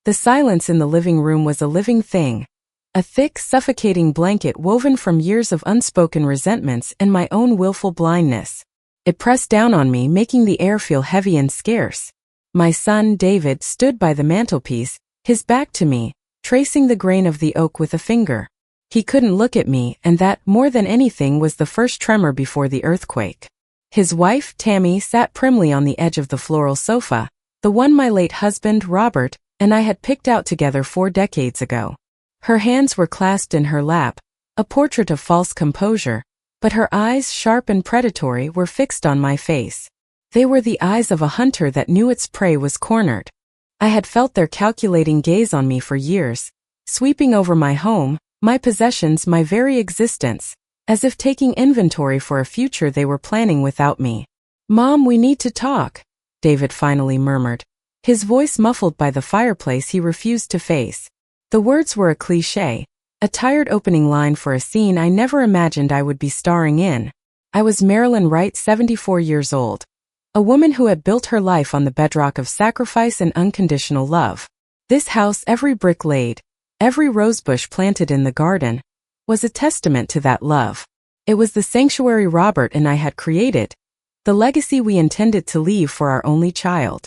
The silence in the living room was a living thing. A thick, suffocating blanket woven from years of unspoken resentments and my own willful blindness. It pressed down on me, making the air feel heavy and scarce. My son, David, stood by the mantelpiece, his back to me, tracing the grain of the oak with a finger. He couldn't look at me, and that, more than anything, was the first tremor before the earthquake. His wife, Tammy, sat primly on the edge of the floral sofa, the one my late husband, Robert, and I had picked out together 4 decades ago. Her hands were clasped in her lap, a portrait of false composure, but her eyes, sharp and predatory, were fixed on my face. They were the eyes of a hunter that knew its prey was cornered. I had felt their calculating gaze on me for years, sweeping over my home, my possessions, my very existence, as if taking inventory for a future they were planning without me. "Mom, we need to talk," David finally murmured, his voice muffled by the fireplace he refused to face. The words were a cliché, a tired opening line for a scene I never imagined I would be starring in. I was Marilyn Wright, 74 years old, a woman who had built her life on the bedrock of sacrifice and unconditional love. This house, every brick laid, every rosebush planted in the garden, was a testament to that love. It was the sanctuary Robert and I had created, the legacy we intended to leave for our only child.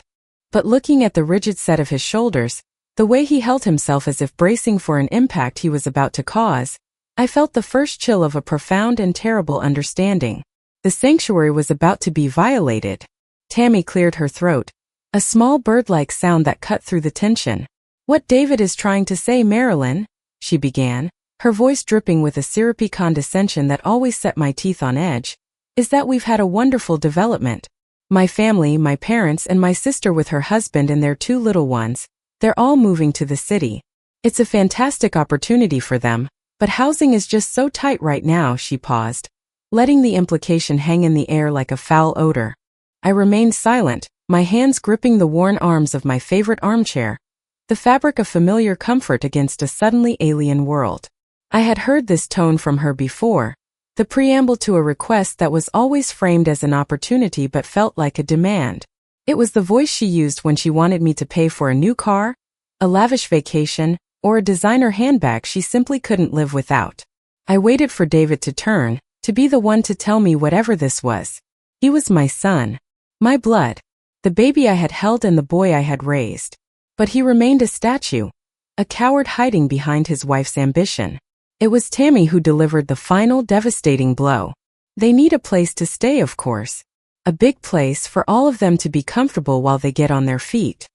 But looking at the rigid set of his shoulders, the way he held himself as if bracing for an impact he was about to cause, I felt the first chill of a profound and terrible understanding. The sanctuary was about to be violated. Tammy cleared her throat, a small bird-like sound that cut through the tension. "What David is trying to say, Marilyn," she began, her voice dripping with a syrupy condescension that always set my teeth on edge, "is that we've had a wonderful development. My family, my parents, and my sister with her husband and their 2 little ones, they're all moving to the city. It's a fantastic opportunity for them, but housing is just so tight right now." She paused, letting the implication hang in the air like a foul odor. I remained silent, my hands gripping the worn arms of my favorite armchair, the fabric of familiar comfort against a suddenly alien world. I had heard this tone from her before, the preamble to a request that was always framed as an opportunity but felt like a demand. It was the voice she used when she wanted me to pay for a new car, a lavish vacation, or a designer handbag she simply couldn't live without. I waited for David to turn, to be the one to tell me whatever this was. He was my son, my blood, the baby I had held and the boy I had raised. But he remained a statue, a coward hiding behind his wife's ambition. It was Tammy who delivered the final devastating blow. They need a place to stay, of course. A big place for all of them to be comfortable while they get on their feet.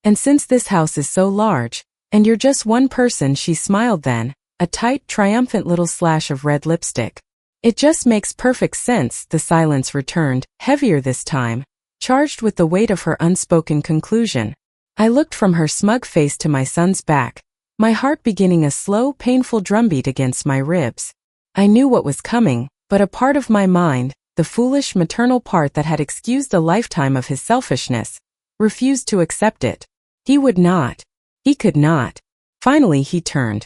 And since this house is so large, and you're just one person, she smiled then, a tight, triumphant little slash of red lipstick. "It just makes perfect sense," the silence returned, heavier this time, charged with the weight of her unspoken conclusion. I looked from her smug face to my son's back, my heart beginning a slow, painful drumbeat against my ribs. I knew what was coming, but a part of my mind, the foolish maternal part that had excused a lifetime of his selfishness, refused to accept it. He would not. He could not. Finally he turned.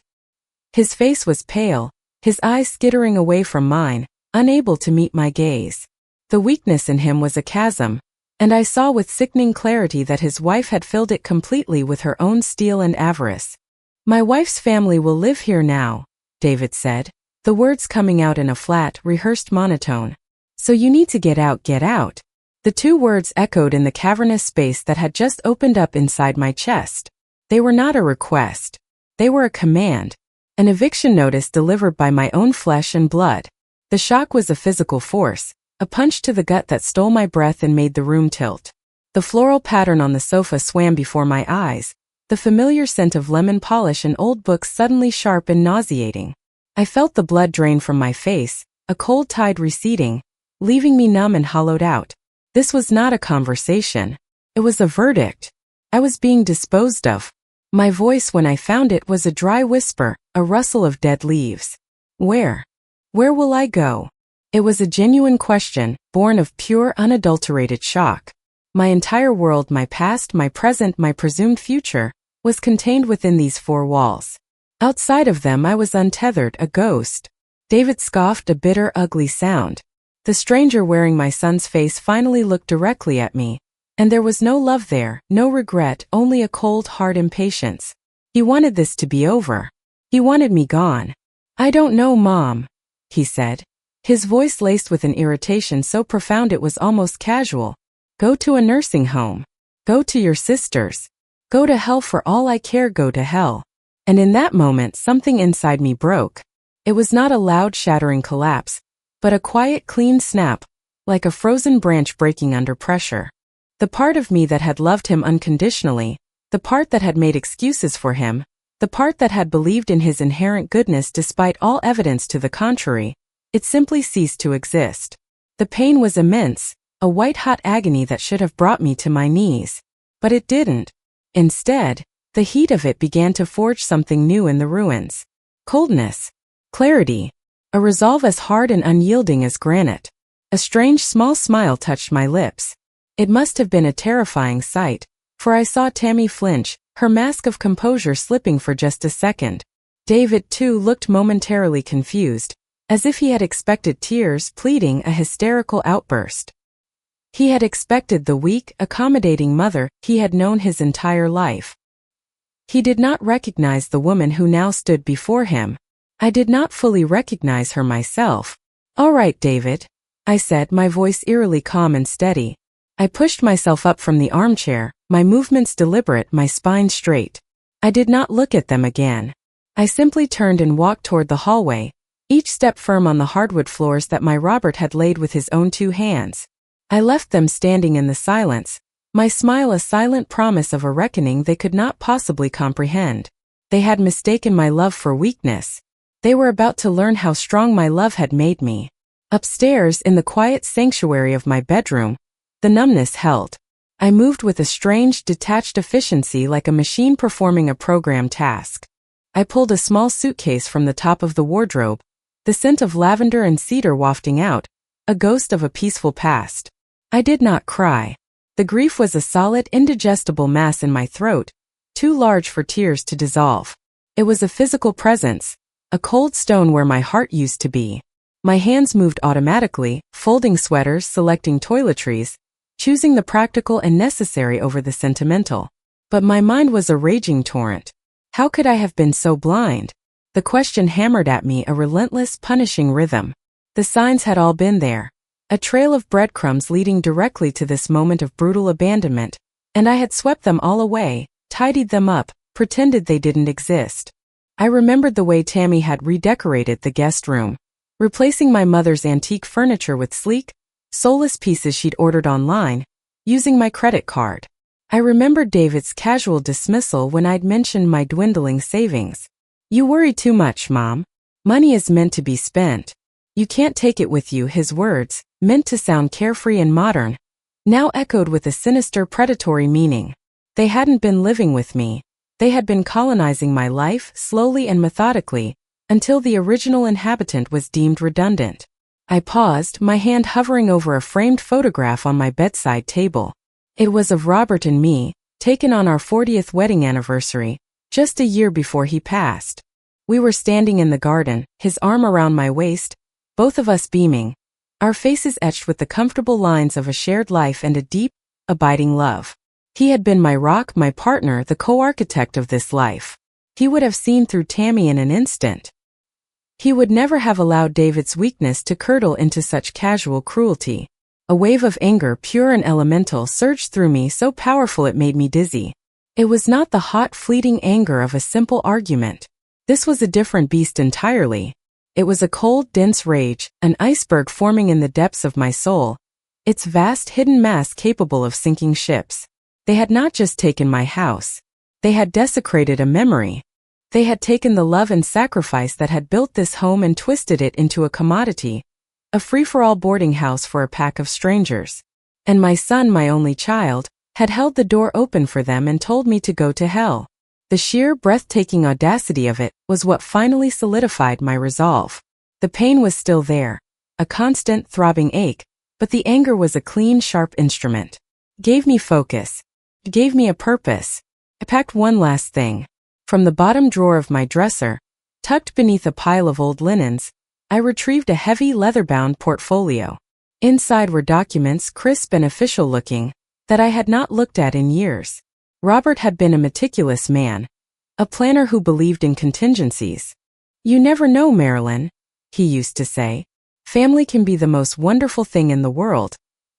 His face was pale, his eyes skittering away from mine, unable to meet my gaze. The weakness in him was a chasm, and I saw with sickening clarity that his wife had filled it completely with her own steel and avarice. "My wife's family will live here now," David said, the words coming out in a flat, rehearsed monotone. "So you need to get out, get out." The 2 words echoed in the cavernous space that had just opened up inside my chest. They were not a request. They were a command, an eviction notice delivered by my own flesh and blood. The shock was a physical force, a punch to the gut that stole my breath and made the room tilt. The floral pattern on the sofa swam before my eyes, the familiar scent of lemon polish and old books suddenly sharp and nauseating. I felt the blood drain from my face, a cold tide receding, leaving me numb and hollowed out. This was not a conversation. It was a verdict. I was being disposed of. My voice, when I found it, was a dry whisper, a rustle of dead leaves. Where? Where will I go? It was a genuine question, born of pure, unadulterated shock. My entire world, my past, my present, my presumed future, was contained within these 4 walls. Outside of them I was untethered, a ghost. David scoffed, a bitter, ugly sound. The stranger wearing my son's face finally looked directly at me, And there was no love there, no regret, only a cold, hard impatience. He wanted this to be over. He wanted me gone. "I don't know, Mom," he said, his voice laced with an irritation so profound it was almost casual. "Go to a nursing home. Go to your sisters. Go to hell for all I care, go to hell." And in that moment something inside me broke. It was not a loud shattering collapse, but a quiet clean snap, like a frozen branch breaking under pressure. The part of me that had loved him unconditionally, the part that had made excuses for him, the part that had believed in his inherent goodness despite all evidence to the contrary, it simply ceased to exist. The pain was immense, a white-hot agony that should have brought me to my knees. But it didn't. Instead, the heat of it began to forge something new in the ruins. Coldness. Clarity. A resolve as hard and unyielding as granite. A strange small smile touched my lips. It must have been a terrifying sight, for I saw Tammy flinch, her mask of composure slipping for just a second. David, too, looked momentarily confused, as if he had expected tears, pleading, a hysterical outburst. He had expected the weak, accommodating mother he had known his entire life. He did not recognize the woman who now stood before him. I did not fully recognize her myself. "All right, David," I said, my voice eerily calm and steady. I pushed myself up from the armchair, my movements deliberate, my spine straight. I did not look at them again. I simply turned and walked toward the hallway, each step firm on the hardwood floors that my Robert had laid with his own 2 hands. I left them standing in the silence, my smile a silent promise of a reckoning they could not possibly comprehend. They had mistaken my love for weakness. They were about to learn how strong my love had made me. Upstairs, in the quiet sanctuary of my bedroom, the numbness held. I moved with a strange, detached efficiency like a machine performing a programmed task. I pulled a small suitcase from the top of the wardrobe, the scent of lavender and cedar wafting out, a ghost of a peaceful past. I did not cry. The grief was a solid, indigestible mass in my throat, too large for tears to dissolve. It was a physical presence, a cold stone where my heart used to be. My hands moved automatically, folding sweaters, selecting toiletries, choosing the practical and necessary over the sentimental. But my mind was a raging torrent. How could I have been so blind? The question hammered at me, a relentless, punishing rhythm. The signs had all been there. A trail of breadcrumbs leading directly to this moment of brutal abandonment, and I had swept them all away, tidied them up, pretended they didn't exist. I remembered the way Tammy had redecorated the guest room, replacing my mother's antique furniture with sleek, soulless pieces she'd ordered online, using my credit card. I remembered David's casual dismissal when I'd mentioned my dwindling savings. "You worry too much, Mom. Money is meant to be spent. You can't take it with you," his words, meant to sound carefree and modern, now echoed with a sinister predatory meaning. They hadn't been living with me. They had been colonizing my life, slowly and methodically, until the original inhabitant was deemed redundant. I paused, my hand hovering over a framed photograph on my bedside table. It was of Robert and me, taken on our 40th wedding anniversary, just a year before he passed. We were standing in the garden, his arm around my waist, both of us beaming, our faces etched with the comfortable lines of a shared life and a deep, abiding love. He had been my rock, my partner, the co-architect of this life. He would have seen through Tammy in an instant. He would never have allowed David's weakness to curdle into such casual cruelty. A wave of anger, pure and elemental, surged through me, so powerful it made me dizzy. It was not the hot, fleeting anger of a simple argument. This was a different beast entirely. It was a cold, dense rage, an iceberg forming in the depths of my soul, its vast, hidden mass capable of sinking ships. They had not just taken my house. They had desecrated a memory. They had taken the love and sacrifice that had built this home and twisted it into a commodity, a free-for-all boarding house for a pack of strangers. And my son, my only child, had held the door open for them and told me to go to hell. The sheer, breathtaking audacity of it was what finally solidified my resolve. The pain was still there, a constant, throbbing ache, but the anger was a clean, sharp instrument. It gave me focus. It gave me a purpose. I packed one last thing. From the bottom drawer of my dresser, tucked beneath a pile of old linens, I retrieved a heavy leather-bound portfolio. Inside were documents, crisp and official-looking, that I had not looked at in years. Robert had been a meticulous man, a planner who believed in contingencies. "You never know, Marilyn," he used to say. "Family can be the most wonderful thing in the world,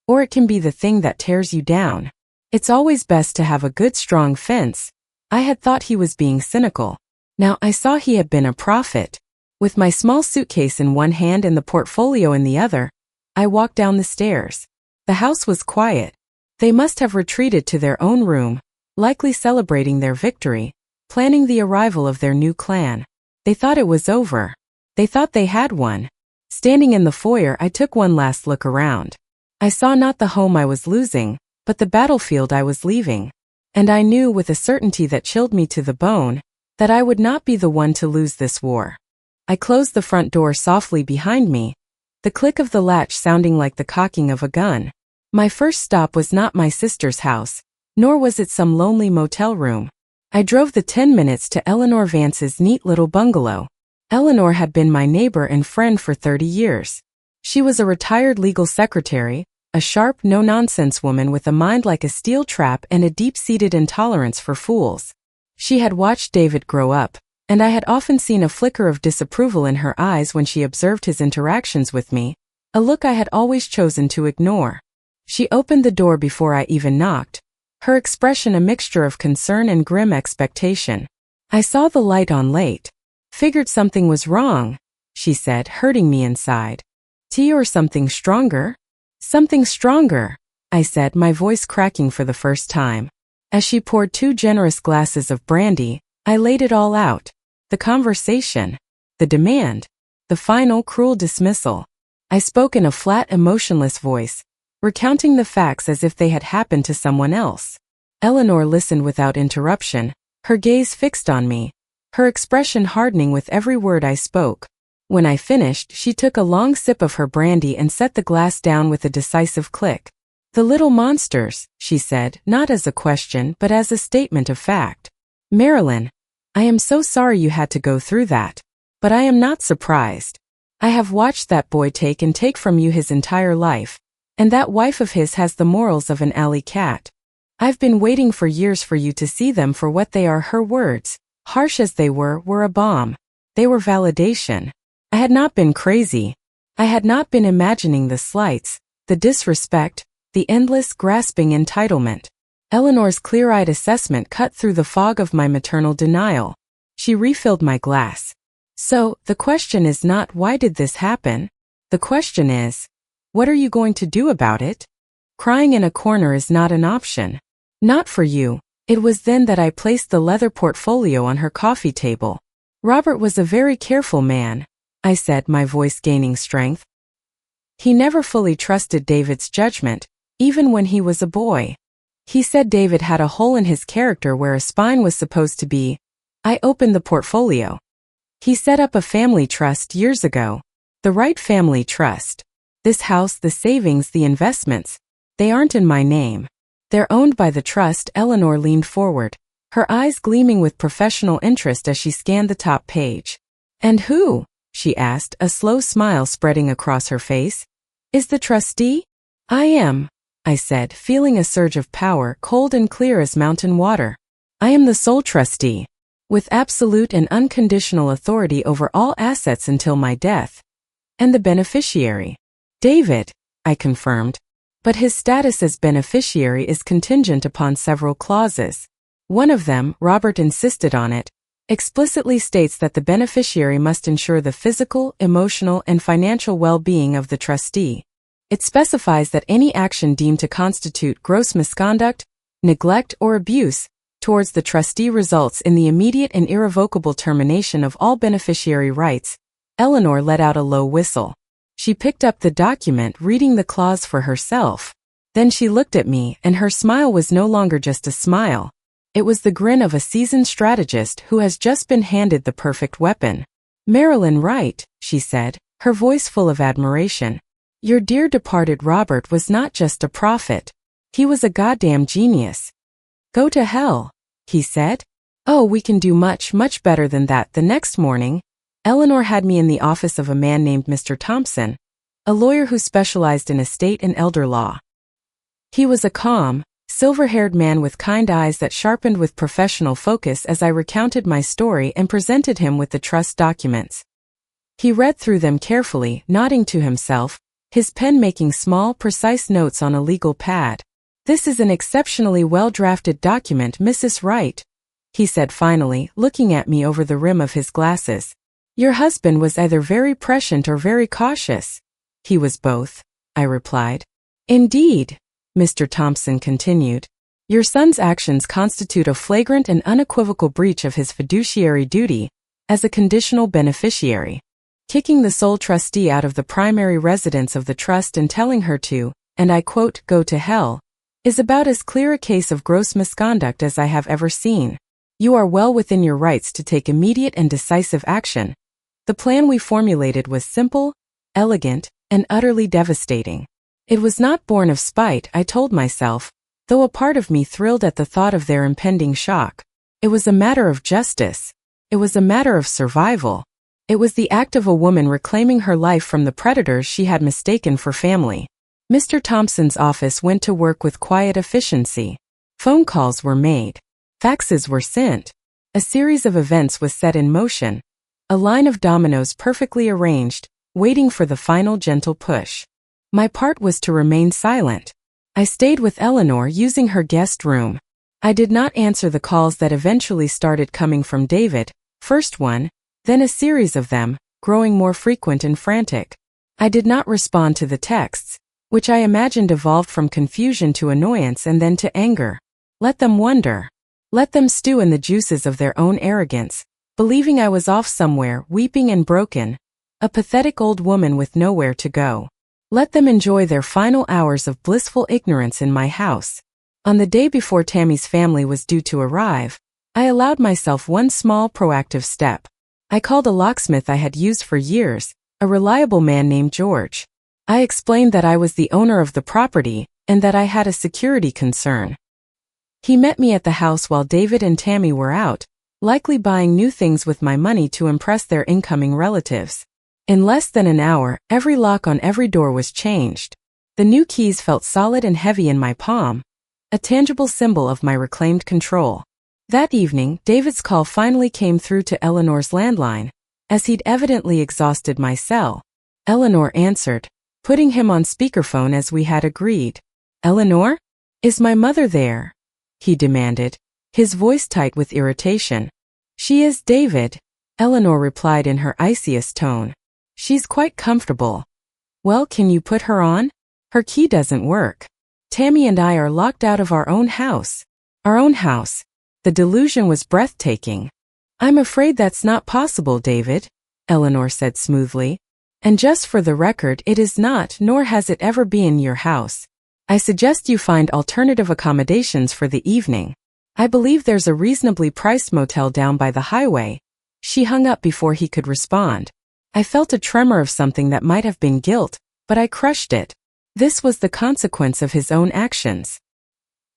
or it can be the thing that tears you down. It's always best to have a good strong fence." I had thought he was being cynical. Now I saw he had been a prophet. With my small suitcase in one hand and the portfolio in the other, I walked down the stairs. The house was quiet. They must have retreated to their own room, likely celebrating their victory, planning the arrival of their new clan. They thought it was over. They thought they had won. Standing in the foyer, I took one last look around. I saw not the home I was losing, but the battlefield I was leaving. And I knew with a certainty that chilled me to the bone, that I would not be the one to lose this war. I closed the front door softly behind me, the click of the latch sounding like the cocking of a gun. My first stop was not my sister's house, nor was it some lonely motel room. I drove the 10 minutes to Eleanor Vance's neat little bungalow. Eleanor had been my neighbor and friend for 30 years. She was a retired legal secretary, a sharp, no-nonsense woman with a mind like a steel trap and a deep-seated intolerance for fools. She had watched David grow up, and I had often seen a flicker of disapproval in her eyes when she observed his interactions with me, a look I had always chosen to ignore. She opened the door before I even knocked, her expression a mixture of concern and grim expectation. "I saw the light on late. Figured something was wrong," she said, hurting me inside. "Tea or something stronger?" "Something stronger," I said, my voice cracking for the first time. As she poured 2 generous glasses of brandy, I laid it all out. The conversation, the demand, the final cruel dismissal. I spoke in a flat, emotionless voice, recounting the facts as if they had happened to someone else. Eleanor listened without interruption, her gaze fixed on me, her expression hardening with every word I spoke. When I finished, she took a long sip of her brandy and set the glass down with a decisive click. "The little monsters," she said, not as a question but as a statement of fact. "Marilyn, I am so sorry you had to go through that. But I am not surprised. I have watched that boy take and take from you his entire life, and that wife of his has the morals of an alley cat. I've been waiting for years for you to see them for what they are." Her words, harsh as they were a balm. They were validation. I had not been crazy. I had not been imagining the slights, the disrespect, the endless, grasping entitlement. Eleanor's clear-eyed assessment cut through the fog of my maternal denial. She refilled my glass. "So, the question is not why did this happen? The question is, what are you going to do about it? Crying in a corner is not an option. Not for you." It was then that I placed the leather portfolio on her coffee table. "Robert was a very careful man," I said, my voice gaining strength. "He never fully trusted David's judgment, even when he was a boy. He said David had a hole in his character where a spine was supposed to be." I opened the portfolio. "He set up a family trust years ago. The right family trust. This house, the savings, the investments, they aren't in my name. They're owned by the trust." Eleanor leaned forward, her eyes gleaming with professional interest as she scanned the top page. "And who," she asked, a slow smile spreading across her face, "is the trustee?" "I am," I said, feeling a surge of power, cold and clear as mountain water. "I am the sole trustee, with absolute and unconditional authority over all assets until my death. And the beneficiary, David," I confirmed. "But his status as beneficiary is contingent upon several clauses. One of them," Robert insisted on it, "explicitly states that the beneficiary must ensure the physical, emotional, and financial well-being of the trustee. It specifies that any action deemed to constitute gross misconduct, neglect, or abuse towards the trustee results in the immediate and irrevocable termination of all beneficiary rights." Eleanor let out a low whistle. She picked up the document, reading the clause for herself. Then she looked at me, and her smile was no longer just a smile. It was the grin of a seasoned strategist who has just been handed the perfect weapon. "Marilyn Wright," she said, her voice full of admiration. "Your dear departed Robert was not just a prophet. He was a goddamn genius." "Go to hell," he said. "Oh, we can do much, much better than that." The next morning, Eleanor had me in the office of a man named Mr. Thompson, a lawyer who specialized in estate and elder law. He was a calm, silver-haired man with kind eyes that sharpened with professional focus as I recounted my story and presented him with the trust documents. He read through them carefully, nodding to himself, his pen making small, precise notes on a legal pad. "This is an exceptionally well-drafted document, Mrs. Wright," he said finally, looking at me over the rim of his glasses. "Your husband was either very prescient or very cautious." "He was both," I replied. "Indeed," Mr. Thompson continued. "Your son's actions constitute a flagrant and unequivocal breach of his fiduciary duty as a conditional beneficiary. Kicking the sole trustee out of the primary residence of the trust and telling her to, and I quote, go to hell, is about as clear a case of gross misconduct as I have ever seen. You are well within your rights to take immediate and decisive action. The plan we formulated was simple, elegant, and utterly devastating. It was not born of spite, I told myself, though a part of me thrilled at the thought of their impending shock. It was a matter of justice. It was a matter of survival. It was the act of a woman reclaiming her life from the predators she had mistaken for family. Mr. Thompson's office went to work with quiet efficiency. Phone calls were made. Faxes were sent. A series of events was set in motion. A line of dominoes perfectly arranged, waiting for the final gentle push. My part was to remain silent. I stayed with Eleanor using her guest room. I did not answer the calls that eventually started coming from David, first one, then a series of them, growing more frequent and frantic. I did not respond to the texts, which I imagined evolved from confusion to annoyance and then to anger. Let them wonder. Let them stew in the juices of their own arrogance, believing I was off somewhere, weeping and broken, a pathetic old woman with nowhere to go. Let them enjoy their final hours of blissful ignorance in my house. On the day before Tammy's family was due to arrive, I allowed myself one small proactive step. I called a locksmith I had used for years, a reliable man named George. I explained that I was the owner of the property and that I had a security concern. He met me at the house while David and Tammy were out, likely buying new things with my money to impress their incoming relatives. In less than an hour, every lock on every door was changed. The new keys felt solid and heavy in my palm, a tangible symbol of my reclaimed control. That evening, David's call finally came through to Eleanor's landline, as he'd evidently exhausted my cell. Eleanor answered, putting him on speakerphone as we had agreed. "Eleanor? Is my mother there?" he demanded, his voice tight with irritation. "She is, David," Eleanor replied in her iciest tone. "She's quite comfortable." "Well, can you put her on? Her key doesn't work. Tammy and I are locked out of our own house." Our own house. The delusion was breathtaking. "I'm afraid that's not possible, David," Eleanor said smoothly. "And just for the record, it is not, nor has it ever been, your house. I suggest you find alternative accommodations for the evening. I believe there's a reasonably priced motel down by the highway." She hung up before he could respond. I felt a tremor of something that might have been guilt, but I crushed it. This was the consequence of his own actions.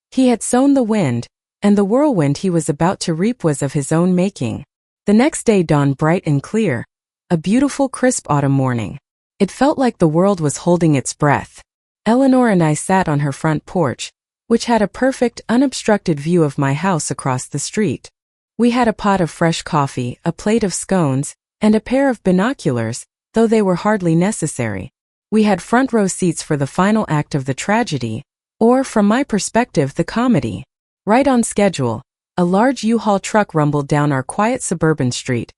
He had sown the wind, and the whirlwind he was about to reap was of his own making. The next day dawned bright and clear, a beautiful crisp autumn morning. It felt like the world was holding its breath. Eleanor and I sat on her front porch, which had a perfect, unobstructed view of my house across the street. We had a pot of fresh coffee, a plate of scones, and a pair of binoculars, though they were hardly necessary. We had front row seats for the final act of the tragedy, or, from my perspective, the comedy. Right on schedule, a large U-Haul truck rumbled down our quiet suburban street,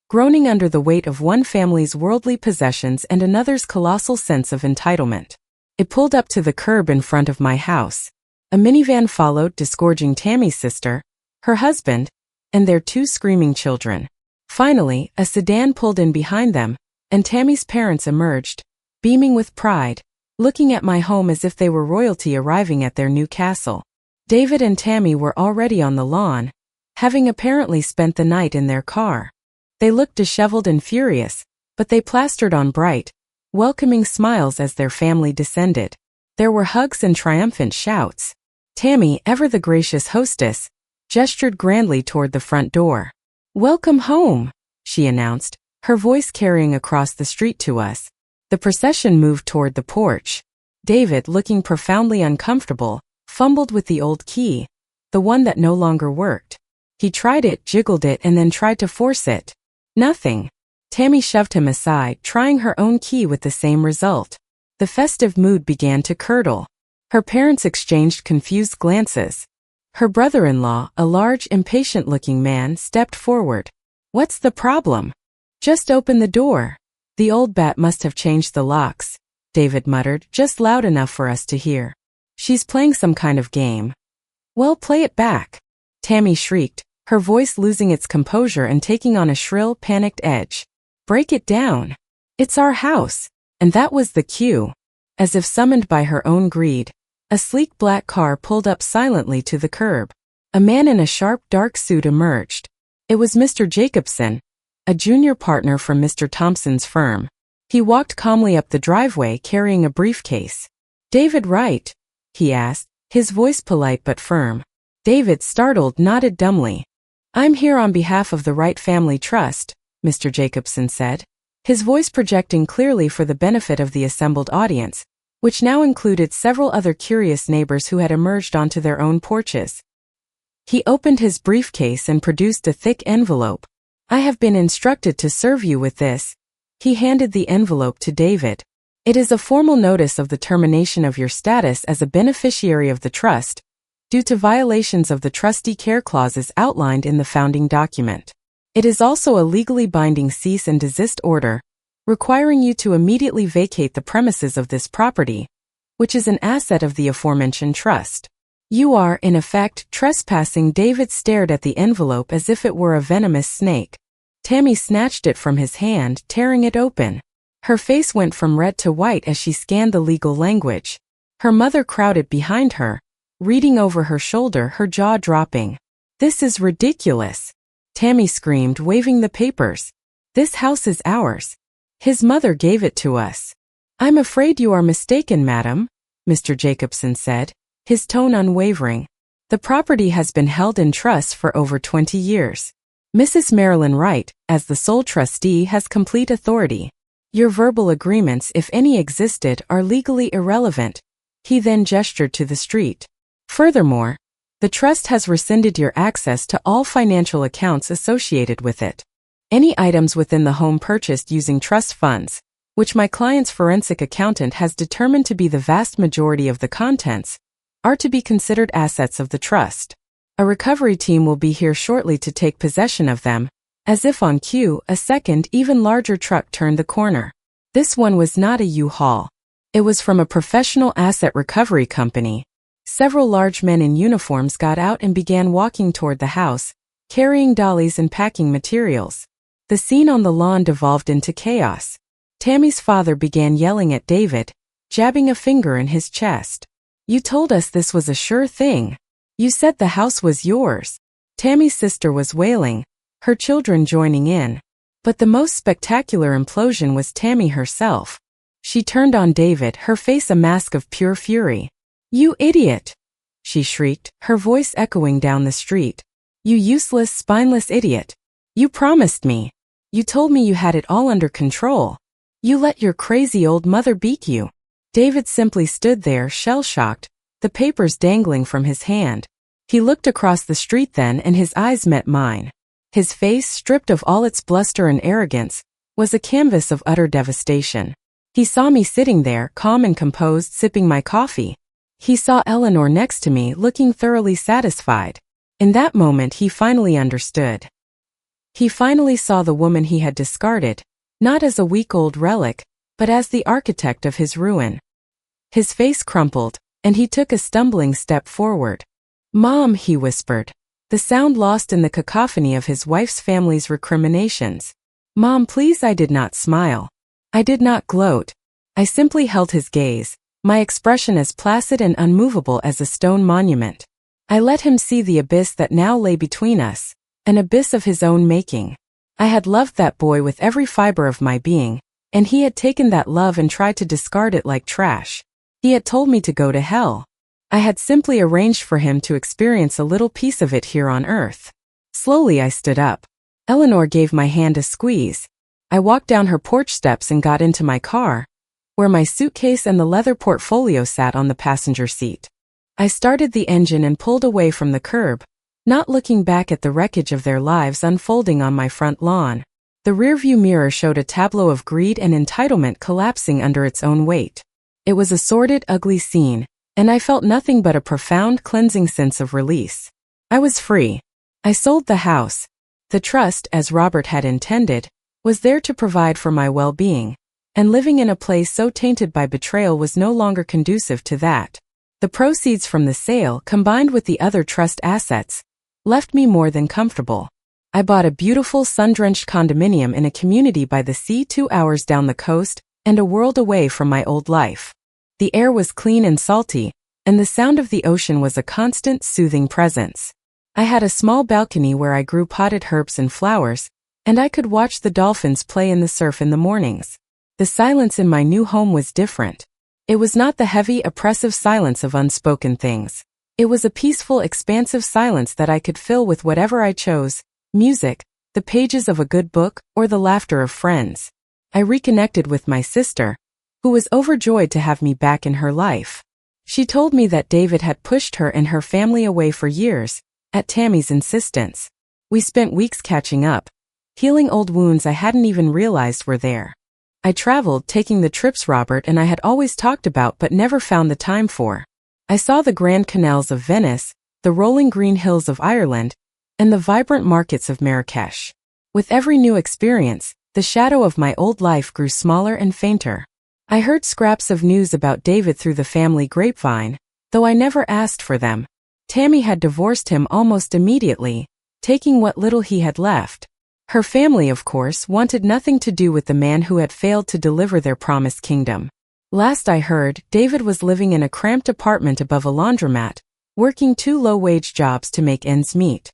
groaning under the weight of one family's worldly possessions and another's colossal sense of entitlement. It pulled up to the curb in front of my house. A minivan followed, disgorging Tammy's sister, her husband, and their two screaming children. Finally, a sedan pulled in behind them, and Tammy's parents emerged, beaming with pride, looking at my home as if they were royalty arriving at their new castle. David and Tammy were already on the lawn, having apparently spent the night in their car. They looked disheveled and furious, but they plastered on bright, welcoming smiles as their family descended. There were hugs and triumphant shouts. Tammy, ever the gracious hostess, gestured grandly toward the front door. "Welcome home," she announced, her voice carrying across the street to us. The procession moved toward the porch. David, looking profoundly uncomfortable, fumbled with the old key, the one that no longer worked. He tried it, jiggled it, and then tried to force it. Nothing. Tammy shoved him aside, trying her own key with the same result. The festive mood began to curdle. Her parents exchanged confused glances. Her brother-in-law, a large, impatient-looking man, stepped forward. "What's the problem?" "Just open the door." "The old bat must have changed the locks," David muttered, just loud enough for us to hear. "She's playing some kind of game." "Well, play it back," Tammy shrieked, her voice losing its composure and taking on a shrill, panicked edge. "Break it down. It's our house." And that was the cue. As if summoned by her own greed, a sleek black car pulled up silently to the curb. A man in a sharp, dark suit emerged. It was Mr. Jacobson, a junior partner from Mr. Thompson's firm. He walked calmly up the driveway carrying a briefcase. "David Wright?" he asked, his voice polite but firm. David, startled, nodded dumbly. "I'm here on behalf of the Wright Family Trust," Mr. Jacobson said, his voice projecting clearly for the benefit of the assembled audience, which now included several other curious neighbors who had emerged onto their own porches. He opened his briefcase and produced a thick envelope. "I have been instructed to serve you with this." He handed the envelope to David. "It is a formal notice of the termination of your status as a beneficiary of the trust, due to violations of the trustee care clauses outlined in the founding document. It is also a legally binding cease and desist order, requiring you to immediately vacate the premises of this property, which is an asset of the aforementioned trust. You are, in effect, trespassing." David stared at the envelope as if it were a venomous snake. Tammy snatched it from his hand, tearing it open. Her face went from red to white as she scanned the legal language. Her mother crowded behind her, reading over her shoulder, her jaw dropping. "This is ridiculous," Tammy screamed, waving the papers. "This house is ours. His mother gave it to us." "I'm afraid you are mistaken, madam," Mr. Jacobson said, his tone unwavering. "The property has been held in trust for over 20 years. Mrs. Marilyn Wright, as the sole trustee, has complete authority. Your verbal agreements, if any existed, are legally irrelevant." He then gestured to the street. "Furthermore, the trust has rescinded your access to all financial accounts associated with it. Any items within the home purchased using trust funds, which my client's forensic accountant has determined to be the vast majority of the contents, are to be considered assets of the trust. A recovery team will be here shortly to take possession of them." As if on cue, a second, even larger truck turned the corner. This one was not a U-Haul. It was from a professional asset recovery company. Several large men in uniforms got out and began walking toward the house, carrying dollies and packing materials. The scene on the lawn devolved into chaos. Tammy's father began yelling at David, jabbing a finger in his chest. "You told us this was a sure thing. You said the house was yours." Tammy's sister was wailing, her children joining in. But the most spectacular implosion was Tammy herself. She turned on David, her face a mask of pure fury. "You idiot!" she shrieked, her voice echoing down the street. "You useless, spineless idiot! You promised me. You told me you had it all under control. You let your crazy old mother beat you." David simply stood there, shell-shocked, the papers dangling from his hand. He looked across the street then, and his eyes met mine. His face, stripped of all its bluster and arrogance, was a canvas of utter devastation. He saw me sitting there, calm and composed, sipping my coffee. He saw Eleanor next to me, looking thoroughly satisfied. In that moment he finally understood. He finally saw the woman he had discarded, not as a week-old relic, but as the architect of his ruin. His face crumpled, and he took a stumbling step forward. "Mom," he whispered, the sound lost in the cacophony of his wife's family's recriminations. "Mom, please." I did not smile. I did not gloat. I simply held his gaze, my expression as placid and unmovable as a stone monument. I let him see the abyss that now lay between us, an abyss of his own making. I had loved that boy with every fiber of my being, and he had taken that love and tried to discard it like trash. He had told me to go to hell. I had simply arranged for him to experience a little piece of it here on earth. Slowly I stood up. Eleanor gave my hand a squeeze. I walked down her porch steps and got into my car, where my suitcase and the leather portfolio sat on the passenger seat. I started the engine and pulled away from the curb, not looking back at the wreckage of their lives unfolding on my front lawn. The rearview mirror showed a tableau of greed and entitlement collapsing under its own weight. It was a sordid, ugly scene, and I felt nothing but a profound, cleansing sense of release. I was free. I sold the house. The trust, as Robert had intended, was there to provide for my well-being, and living in a place so tainted by betrayal was no longer conducive to that. The proceeds from the sale, combined with the other trust assets, left me more than comfortable. I bought a beautiful sun-drenched condominium in a community by the sea 2 hours down the coast and a world away from my old life. The air was clean and salty, and the sound of the ocean was a constant, soothing presence. I had a small balcony where I grew potted herbs and flowers, and I could watch the dolphins play in the surf in the mornings. The silence in my new home was different. It was not the heavy, oppressive silence of unspoken things. It was a peaceful, expansive silence that I could fill with whatever I chose: music, the pages of a good book, or the laughter of friends. I reconnected with my sister, who was overjoyed to have me back in her life. She told me that David had pushed her and her family away for years, at Tammy's insistence. We spent weeks catching up, healing old wounds I hadn't even realized were there. I traveled, taking the trips Robert and I had always talked about but never found the time for. I saw the grand canals of Venice, the rolling green hills of Ireland, and the vibrant markets of Marrakesh. With every new experience, the shadow of my old life grew smaller and fainter. I heard scraps of news about David through the family grapevine, though I never asked for them. Tammy had divorced him almost immediately, taking what little he had left. Her family, of course, wanted nothing to do with the man who had failed to deliver their promised kingdom. Last I heard, David was living in a cramped apartment above a laundromat, working 2 low-wage jobs to make ends meet.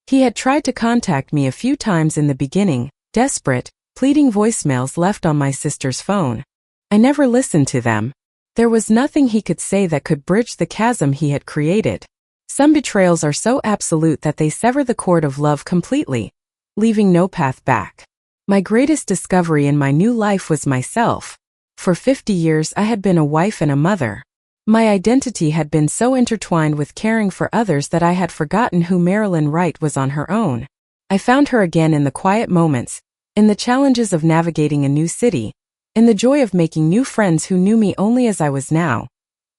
He had tried to contact me a few times in the beginning, desperate, pleading voicemails left on my sister's phone. I never listened to them. There was nothing he could say that could bridge the chasm he had created. Some betrayals are so absolute that they sever the cord of love completely, leaving no path back. My greatest discovery in my new life was myself. For 50 years I had been a wife and a mother. My identity had been so intertwined with caring for others that I had forgotten who Marilyn Wright was on her own. I found her again in the quiet moments, in the challenges of navigating a new city, in the joy of making new friends who knew me only as I was now.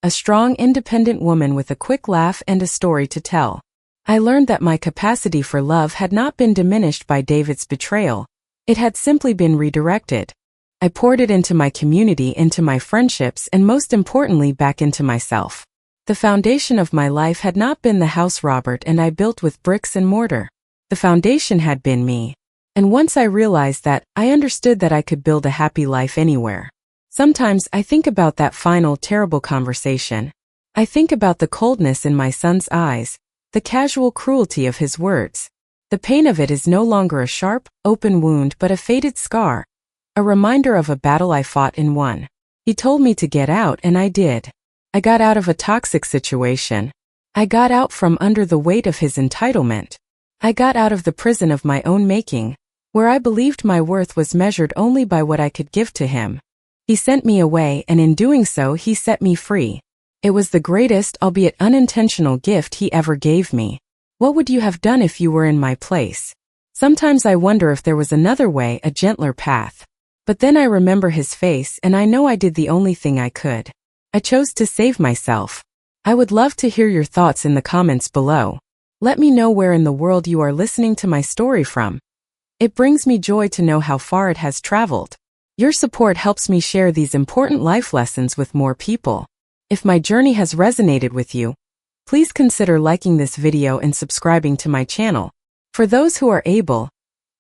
A strong, independent woman with a quick laugh and a story to tell. I learned that my capacity for love had not been diminished by David's betrayal. It had simply been redirected. I poured it into my community, into my friendships, and most importantly back into myself. The foundation of my life had not been the house Robert and I built with bricks and mortar. The foundation had been me. And once I realized that, I understood that I could build a happy life anywhere. Sometimes I think about that final, terrible conversation. I think about the coldness in my son's eyes, the casual cruelty of his words. The pain of it is no longer a sharp, open wound but a faded scar, a reminder of a battle I fought and won. He told me to get out and I did. I got out of a toxic situation. I got out from under the weight of his entitlement. I got out of the prison of my own making, where I believed my worth was measured only by what I could give to him. He sent me away, and in doing so he set me free. It was the greatest, albeit unintentional, gift he ever gave me. What would you have done if you were in my place? Sometimes I wonder if there was another way, a gentler path. But then I remember his face and I know I did the only thing I could. I chose to save myself. I would love to hear your thoughts in the comments below. Let me know where in the world you are listening to my story from. It brings me joy to know how far it has traveled. Your support helps me share these important life lessons with more people. If my journey has resonated with you, please consider liking this video and subscribing to my channel. For those who are able,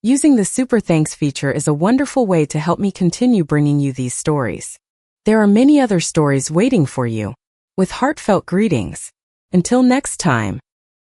using the Super Thanks feature is a wonderful way to help me continue bringing you these stories. There are many other stories waiting for you. With heartfelt greetings. Until next time.